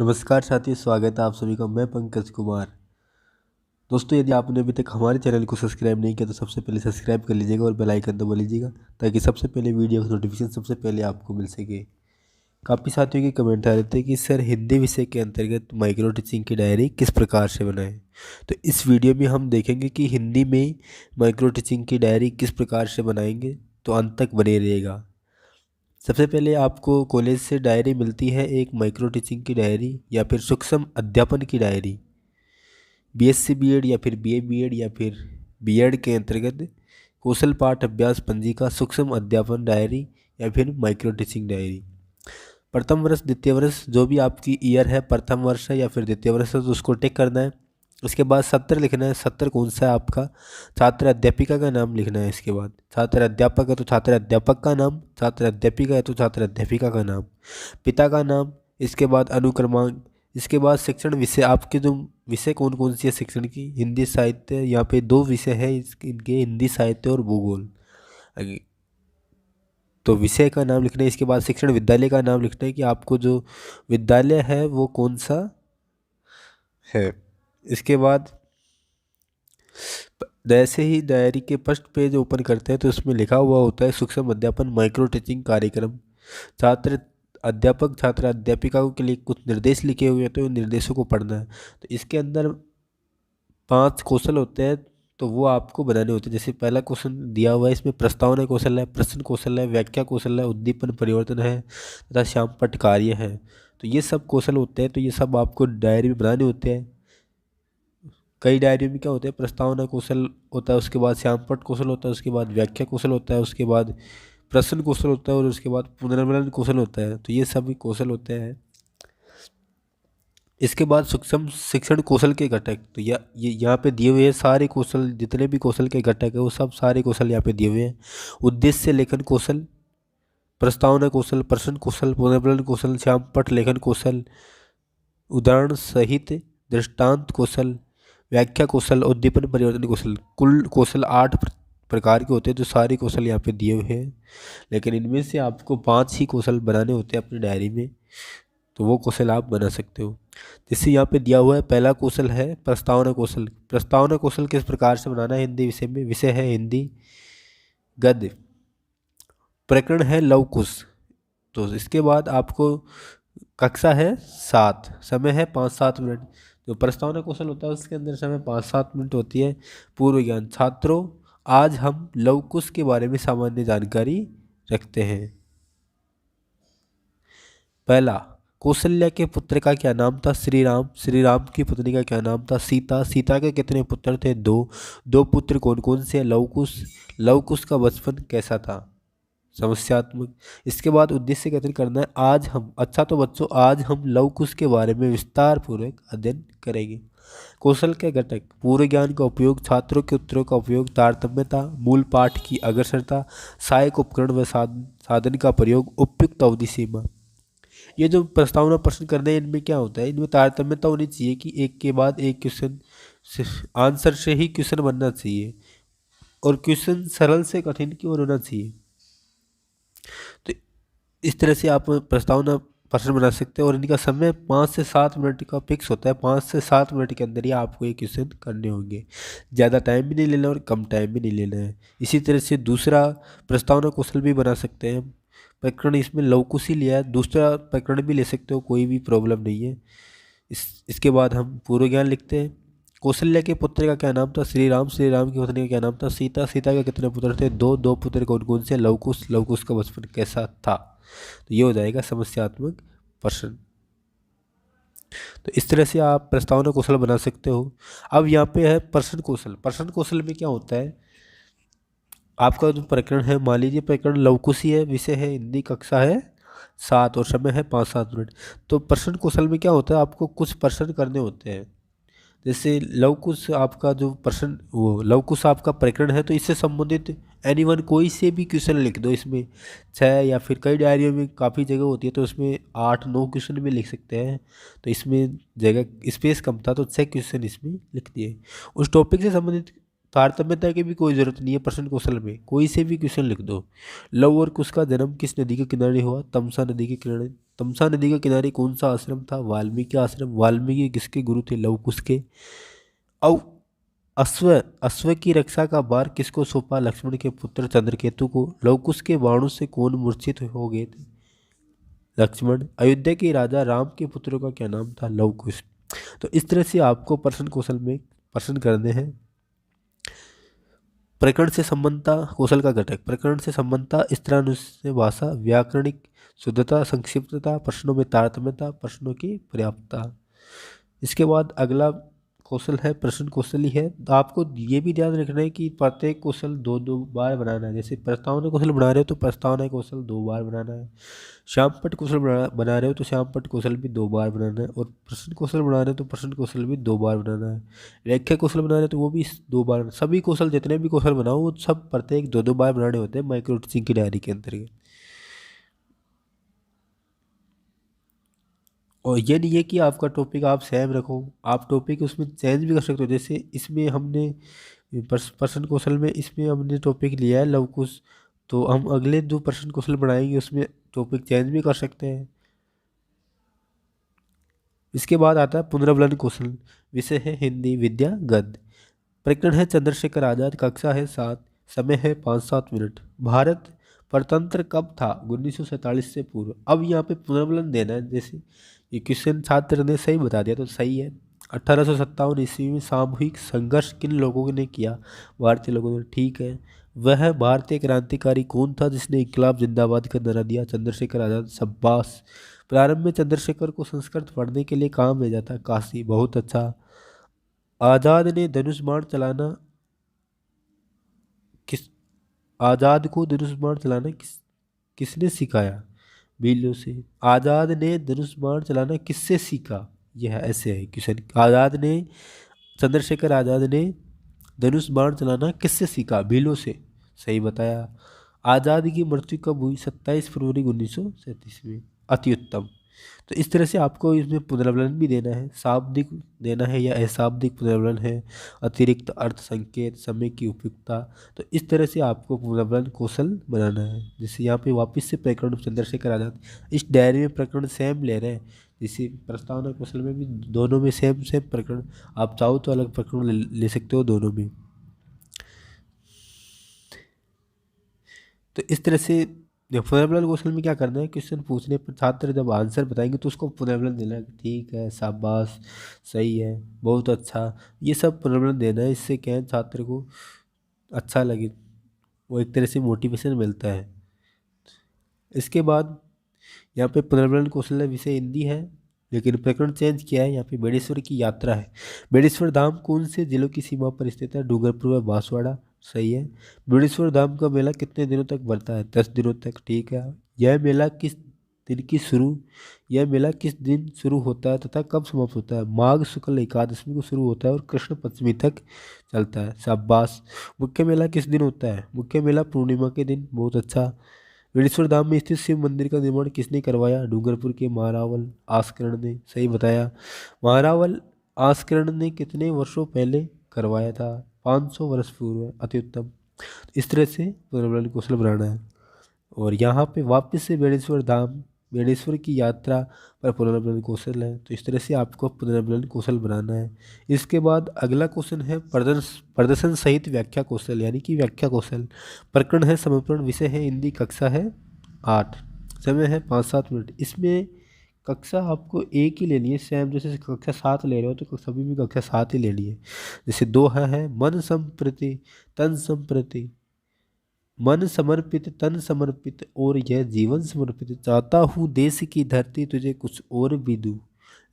नमस्कार साथियों, स्वागत है आप सभी का। मैं पंकज कुमार। दोस्तों, यदि आपने अभी तक हमारे चैनल को सब्सक्राइब नहीं किया तो सबसे पहले सब्सक्राइब कर लीजिएगा और बेल आइकन दबा लीजिएगा ताकि सबसे पहले वीडियो का नोटिफिकेशन सबसे पहले आपको मिल सके। काफ़ी साथियों के कमेंट आ रहे थे कि सर हिंदी विषय के अंतर्गत माइक्रो टीचिंग की डायरी किस प्रकार से बनाएं। तो इस वीडियो में हम देखेंगे कि हिंदी में माइक्रो टीचिंग की डायरी किस प्रकार से बनाएंगे, तो अंत तक बने रहिएगा। सबसे पहले आपको कॉलेज से डायरी मिलती है, एक माइक्रो टीचिंग की डायरी या फिर सूक्ष्म अध्यापन की डायरी। बीएससी बीएड या फिर बीए बीएड या फिर बीएड के अंतर्गत कौशल पाठ अभ्यास पंजिका, सूक्ष्म अध्यापन डायरी या फिर माइक्रो टीचिंग डायरी। प्रथम वर्ष द्वितीय वर्ष जो भी आपकी ईयर है, प्रथम वर्ष है या फिर द्वितीय वर्ष है, तो उसको टिक करना है। उसके बाद सत्र लिखना है। सत्र कौन सा है आपका? छात्र अध्यापिका का नाम लिखना है। इसके बाद छात्र अध्यापक है तो छात्र अध्यापक का नाम, छात्र अध्यापिका है तो छात्र अध्यापिका का नाम, पिता का नाम। इसके बाद अनुक्रमांक। इसके बाद शिक्षण विषय, आपके जो विषय कौन कौन सी है शिक्षण की, हिंदी साहित्य। यहाँ पे दो विषय है इनके, हिंदी साहित्य और भूगोल। तो विषय का नाम लिखना है। इसके बाद शिक्षण विद्यालय का नाम लिखना है कि आपको जो विद्यालय है वो कौन सा है। इसके बाद जैसे ही डायरी के फर्स्ट पेज ओपन करते हैं तो उसमें लिखा हुआ होता है सूक्ष्म अध्यापन माइक्रो टीचिंग कार्यक्रम। छात्र अध्यापक छात्र अध्यापिकाओं के लिए कुछ निर्देश लिखे हुए हैं, तो उन निर्देशों को पढ़ना है। तो इसके अंदर 5 कौशल होते हैं, तो वो आपको बनाने होते हैं। जैसे पहला क्वेश्चन दिया हुआ है, इसमें प्रस्तावना कौशल है, प्रश्न कौशल है, व्याख्या कौशल है, उद्दीपन परिवर्तन है तथा श्यामपट्ट कार्य है। तो ये सब कौशल होते हैं, तो ये सब आपको डायरी में बनाने होते हैं। कई डायरियों में क्या होता है, प्रस्तावना कौशल होता है, उसके बाद श्यामपट्ट कौशल होता है, उसके बाद व्याख्या कौशल होता है, उसके बाद प्रश्न कौशल होता है और उसके बाद पुनर्मनन कौशल होता है। तो ये सभी कौशल होते हैं। इसके बाद सूक्ष्म शिक्षण कौशल के घटक। तो ये यहाँ पे दिए हुए हैं सारे कौशल, जितने भी कौशल के घटक है वो सब सारे कौशल यहाँ पे दिए हुए हैं। उद्देश्य लेखन कौशल, प्रस्तावना कौशल, प्रश्न कौशल, पुनर्मनन कौशल, श्यामपट्ट लेखन कौशल, उदाहरण सहित दृष्टांत कौशल, व्याख्या कौशल, उद्दीपन परिवर्तन कौशल। कुल कौशल 8 प्रकार के होते हैं, जो सारे कौशल यहाँ पे दिए हुए हैं। लेकिन इनमें से आपको 5 ही कौशल बनाने होते हैं अपनी डायरी में, तो वो कौशल आप बना सकते हो। जैसे यहाँ पे दिया हुआ है, पहला कौशल है प्रस्तावना कौशल। प्रस्तावना कौशल किस प्रकार से बनाना है हिंदी विषय में? विषय है हिंदी गद्य, प्रकरण है लव कुश। तो इसके बाद आपको कक्षा है 7, समय है 5-7 मिनट। जो प्रस्तावना कौशल होता है उसके अंदर समय 5-7 मिनट होती है। पूर्व ज्ञान। छात्रों, आज हम लव कुश के बारे में सामान्य जानकारी रखते हैं। पहला, कौशल्या के पुत्र का क्या नाम था? श्री राम। श्री राम की पत्नी का क्या नाम था? सीता। सीता के कितने पुत्र थे? 2। 2 पुत्र कौन कौन से? लव कुश। लव कुश का बचपन कैसा था? समस्यात्मक। इसके बाद उद्देश्य कथन करना है। आज हम, अच्छा तो बच्चों आज हम लव कुश के बारे में विस्तार पूर्वक अध्ययन करेंगे। कौशल के घटक, पूर्व ज्ञान का उपयोग, छात्रों के उत्तरों का उपयोग, तारतम्यता, मूल पाठ की अग्रसरता, सहायक उपकरण व साधन का प्रयोग, उपयुक्त अवधि सीमा। ये जो प्रस्तावना प्रश्न करने हैं इनमें क्या होता है, इनमें तारतम्यता होनी चाहिए कि एक के बाद एक क्वेश्चन आंसर से ही क्वेश्चन बनना चाहिए और क्वेश्चन सरल से कठिन की ओर होना चाहिए। तो इस तरह से आप प्रस्तावना प्रश्न बना सकते हैं और इनका समय 5 से 7 मिनट का फिक्स होता है। 5 से 7 मिनट के अंदर ही आपको ये क्वेश्चन करने होंगे। ज़्यादा टाइम भी नहीं लेना और कम टाइम भी नहीं लेना है। इसी तरह से दूसरा प्रस्तावना कौशल भी बना सकते हैं। प्रकरण इसमें लव कुश ही लिया है, दूसरा प्रकरण भी ले सकते हो, कोई भी प्रॉब्लम नहीं है। इसके बाद हम पूर्व ज्ञान लिखते हैं। कौशल्या के पुत्र का क्या नाम था? श्री राम। श्री राम की पत्नी का क्या नाम था? सीता। सीता के कितने पुत्र थे? 2। 2 पुत्र कौन कौन से? लव कुश। लव कुश का बचपन कैसा था? तो ये हो जाएगा समस्यात्मक प्रश्न। तो इस तरह से आप प्रस्तावना कौशल बना सकते हो। अब यहाँ पे है प्रश्न कौशल। प्रश्न कौशल में क्या होता है, आपका जो प्रकरण है, मान लीजिए प्रकरण लव कुश ही है, विषय है हिंदी, कक्षा है 7 और समय है 5-7 मिनट। तो प्रश्न कौशल में क्या होता है, आपको कुछ प्रश्न करने होते हैं। जैसे लव कुश आपका जो प्रश्न, वो लव कुश आपका प्रकरण है, तो इससे संबंधित एनीवन कोई से भी क्वेश्चन लिख दो। इसमें 6 या फिर कई डायरियों में काफ़ी जगह होती है तो उसमें 8-9 क्वेश्चन भी लिख सकते हैं। तो इसमें जगह स्पेस कम था तो 6 क्वेश्चन इसमें लिख दिए। उस टॉपिक से संबंधित तारतम्यता की भी कोई जरूरत नहीं है, प्रश्न कौशल में कोई से भी क्वेश्चन लिख दो। लव और कुश का जन्म किस नदी के किनारे हुआ? तमसा नदी के किनारे। तमसा नदी के किनारे कौन सा आश्रम था? वाल्मीकि आश्रम। वाल्मीकि किसके गुरु थे? लव कुश के। औ अश्व अश्व की रक्षा का भार किसको सौंपा? लक्ष्मण के पुत्र चंद्रकेतु को। लव कुश के बाणों से कौन मूर्छित हो गए थे? लक्ष्मण। अयोध्या के राजा राम के पुत्रों का क्या नाम था? लव कुश। तो इस तरह से आपको प्रश्न कौशल में प्रश्न करने हैं। प्रकरण से संबंधता कौशल का घटक। प्रकरण से संबंधता, स्त्रानुसार भाषा, व्याकरणिक शुद्धता, संक्षिप्तता, प्रश्नों में तारतम्यता, प्रश्नों की पर्याप्तता। इसके बाद अगला कौशल है प्रश्न कौशल ही है। तो आपको ये भी ध्यान रखना है कि प्रत्येक कौशल दो दो बार बनाना है। जैसे प्रस्तावना कौशल बना रहे हो तो प्रस्तावना कौशल 2 बार बनाना है। श्यामपट्ट कौशल बना रहे हो तो श्यामपट्ट कौशल भी 2 बार बनाना है। और प्रश्न कौशल बना रहे हो तो प्रश्न कौशल भी 2 बार बनाना है। व्याख्या कौशल बना रहे हो तो वो भी 2 बार। सभी कौशल जितने भी कौशल बनाओ वो सब प्रत्येक 2-2 बार बनाने होते हैं माइक्रो टीचिंग की डायरी के अंतर्गत। और ये नहीं है कि आपका टॉपिक आप सेम रखो, आप टॉपिक उसमें चेंज भी कर सकते हो। जैसे इसमें हमने प्रश्न कौशल में इसमें हमने टॉपिक लिया है लव कुश, तो हम अगले जो प्रश्न कौशल बनाएंगे उसमें टॉपिक चेंज भी कर सकते हैं। इसके बाद आता है पुनर्वलन कौशल। विषय है हिंदी, विद्या, गद्य। प्रकरण है चंद्रशेखर आजाद। कक्षा है 7। समय है 5-7 मिनट। भारत परतंत्र कब था? 1947 से पूर्व। अब यहाँ पे पुनर्वलन देना है। जैसे ये क्वेश्चन छात्र ने सही बता दिया तो सही है। 1857 ईस्वी में सामूहिक संघर्ष किन लोगों ने किया? भारतीय लोगों ने। ठीक है। वह भारतीय क्रांतिकारी कौन था जिसने इनकलाब जिंदाबाद का नारा दिया? चंद्रशेखर आजाद। शाबाश। प्रारंभ में चंद्रशेखर को संस्कृत पढ़ने के लिए कहाँ भेजा था? काशी। बहुत अच्छा। आजाद ने धनुष बाण चलाना किस आजाद को धनुष बाण चलाना किसने सिखाया? भीलों से। आजाद ने धनुष बाण चलाना किससे सीखा? यह ऐसे है क्वेश्चन। आजाद ने चंद्रशेखर आजाद ने धनुष बाण चलाना किससे सीखा? भीलों से। सही बताया। आजाद की मृत्यु कब हुई? 27 फरवरी 1937 में। अति उत्तम। तो इस तरह से आपको इसमें पुनर्वलन भी देना है, शाब्दिक देना है या अशाब्दिक पुनर्वलन है, अतिरिक्त अर्थ संकेत, समय की उपयुक्तता। तो इस तरह से आपको पुनर्वलन कौशल बनाना है। जैसे यहाँ पे वापस से प्रकरण चंद्रशेखर आजाद, इस डायरी में प्रकरण सेम ले रहे हैं। जैसे प्रस्तावना कौशल में भी दोनों में सेम सेम प्रकरण, आप चाहो तो अलग प्रकरण ले सकते हो दोनों में। तो इस तरह से पुनर्वलन कौशल में क्या करना है, क्वेश्चन पूछने पर छात्र जब आंसर बताएंगे तो उसको पुनर्वलन देना है। ठीक है, शाबाश, सही है, बहुत अच्छा। ये सब पुनर्वलन देना है। इससे क्या है, छात्र को अच्छा लगे, वो एक तरह से मोटिवेशन मिलता है। इसके बाद यहाँ पे पुनर्वलन कौशल विषय हिंदी है, लेकिन प्रकरण चेंज किया है। यहाँ पे बेड़ेश्वर की यात्रा है। बेड़ेश्वर धाम कौन से जिलों की सीमा पर स्थित है? डूंगरपुर व बांसवाड़ा। सही है। बेड़ेश्वर धाम का मेला कितने दिनों तक बढ़ता है? 10 दिनों तक। ठीक है। यह मेला किस दिन शुरू होता है तथा कब समाप्त होता है? माघ शुक्ल एकादशी को शुरू होता है और कृष्ण पश्चिमी तक चलता है। शाबाश। मुख्य मेला किस दिन होता है? मुख्य मेला पूर्णिमा के दिन। बहुत अच्छा। बेड़ेश्वर धाम में स्थित शिव मंदिर का निर्माण किसने करवाया? डूंगरपुर के महारावल आस्करण ने। सही बताया। महारावल आस्करण ने कितने वर्षों पहले करवाया था? 500 वर्ष पूर्व। अति उत्तम। इस तरह से पुनर्वलन कौशल बनाना है। और यहाँ पे वापस से बेड़ेश्वर धाम, बेड़ेश्वर की यात्रा पर पुनर्वलन कौशल है। तो इस तरह से आपको पुनर्वलन कौशल बनाना है। इसके बाद अगला क्वेश्चन है प्रदर्शन सहित व्याख्या कौशल, यानी कि व्याख्या कौशल। प्रकरण है समर्पण। विषय है हिंदी। कक्षा है 8। समय है 5-7 मिनट। इसमें कक्षा आपको एक ही लेनी है सेम। जैसे कक्षा 7 ले रहे हो तो सभी में कक्षा 7 ही लेनी है। जैसे दोहा है, मन संप्रति तन संप्रति, मन समर्पित तन समर्पित और यह जीवन समर्पित, चाहता हूँ देश की धरती तुझे कुछ और भी दूँ।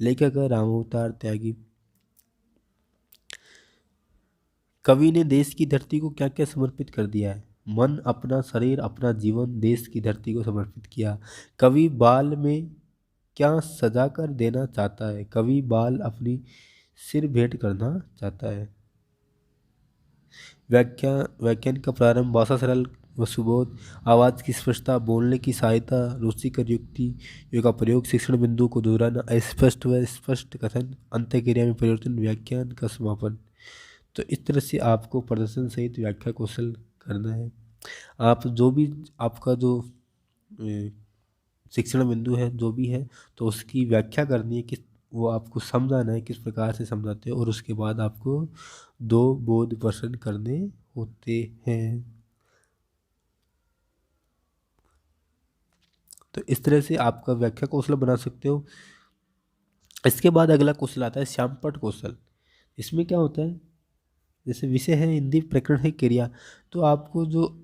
लेखक है रामावतार त्यागी। कवि ने देश की धरती को क्या क्या समर्पित कर दिया है? मन, अपना शरीर, अपना जीवन देश की धरती को समर्पित किया। कवि बाल में क्या सजा कर देना चाहता है? कवि बाल अपनी सिर भेंट करना चाहता है। व्याख्यान का प्रारंभ। भाषा सरल व सुबोध, आवाज़ की स्पष्टता, बोलने की सहायता, रुचिकर युक्ति का प्रयोग, शिक्षण बिंदु को दोहराना, अस्पष्ट व स्पष्ट कथन, अंतःक्रिया में परिवर्तन, व्याख्यान का समापन। तो इस तरह से आपको प्रदर्शन सहित व्याख्या कौशल करना है। आप जो भी आपका जो शिक्षण बिंदु है जो भी है, तो उसकी व्याख्या करनी है, किस वो आपको समझाना है, किस प्रकार से समझाते हो, और उसके बाद आपको 2 बोध प्रश्न करने होते हैं। तो इस तरह से आपका व्याख्या कौशल बना सकते हो। इसके बाद अगला कौशल आता है श्यामपट्ट कौशल। इसमें क्या होता है, जैसे विषय है हिंदी, प्रकरण है क्रिया, तो आपको जो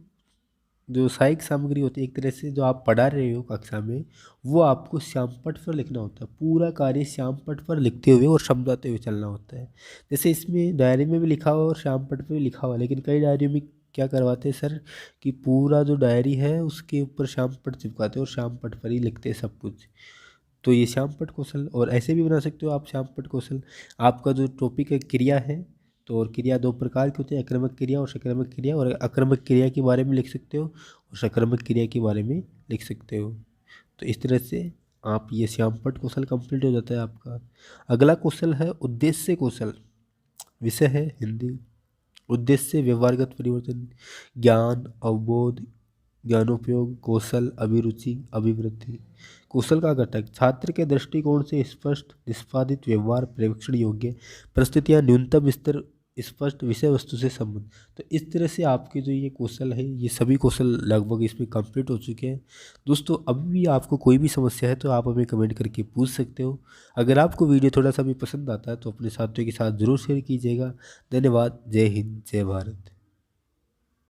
जो सहायक सामग्री होती है, एक तरह से जो आप पढ़ा रहे हो कक्षा में, वो आपको श्यामपट्ट पर लिखना होता है। पूरा कार्य श्यामपट्ट पर लिखते हुए और समझाते हुए चलना होता है। जैसे इसमें डायरी में भी लिखा हुआ और श्यामपट्ट पर भी लिखा हुआ, लेकिन कई डायरी में क्या करवाते हैं सर कि पूरा जो डायरी है उसके ऊपर श्यामपट्ट चिपकाते हैं और श्यामपट्ट पर ही लिखते हैं सब कुछ। तो ये श्यामपट्ट कौशल, और ऐसे भी बना सकते हो आप श्यामपट्ट कौशल। आपका जो टॉपिक है क्रिया है, तो और क्रिया 2 प्रकार की होती है, आक्रामक क्रिया और सकारात्मक क्रिया, और आक्रामक क्रिया के बारे में लिख सकते हो और सकारात्मक क्रिया के बारे में लिख सकते हो। तो इस तरह से आप ये श्यामपट्ट कौशल कंप्लीट हो जाता है आपका। अगला कौशल है उद्देश्य कौशल। विषय है हिंदी, उद्देश्य व्यवहारगत परिवर्तन, ज्ञान अवबोध, ज्ञानोपयोग, कौशल, अभिरुचि, अभिवृद्धि। कौशल का घटक छात्र के दृष्टिकोण से स्पष्ट, निष्पादित व्यवहार, पर्यवेक्षण योग्य परिस्थितियाँ, न्यूनतम स्तर, स्पष्ट विषय वस्तु से संबंध। तो इस तरह से आपके जो ये कौशल है, ये सभी कौशल लगभग इसमें कंप्लीट हो चुके हैं। दोस्तों अभी भी आपको कोई भी समस्या है तो आप हमें कमेंट करके पूछ सकते हो। अगर आपको वीडियो थोड़ा सा भी पसंद आता है तो अपने साथियों के साथ ज़रूर शेयर कीजिएगा। धन्यवाद। जय हिंद, जय भारत।